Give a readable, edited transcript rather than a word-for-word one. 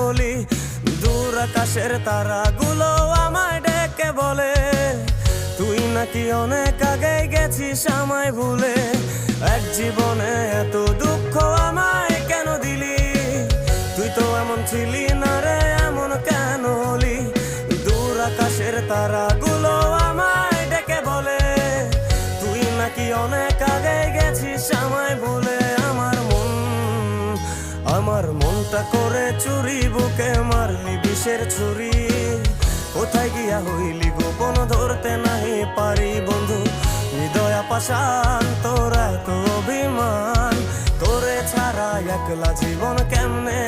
বলি। দূর আকাশের তারাগুলো আমায় ডেকে বলে, তুই নাকি অনেক আগে গেছিস আমায় ভুলে। এক জীবনে এত দুঃখ আমায় কেন দিলি, তুই তো এমন ছিলি না রে, এমন কেন হলি। দূর আকাশের তারাগুলো আমায় ডেকে বলে, তুই নাকি অনেক আগে গেছিস আমায় ভুলে। আমার মনটা করে চুরি, বুকে মারলি বিষের ছুরি। কোথায় গিয়া হইলি গোপন, ধরতে নাহি পারি বন্ধু। হৃদয় পাষাণ তোর এত অভিমান, তোরে ছাড়া একলা জীবন কেমনে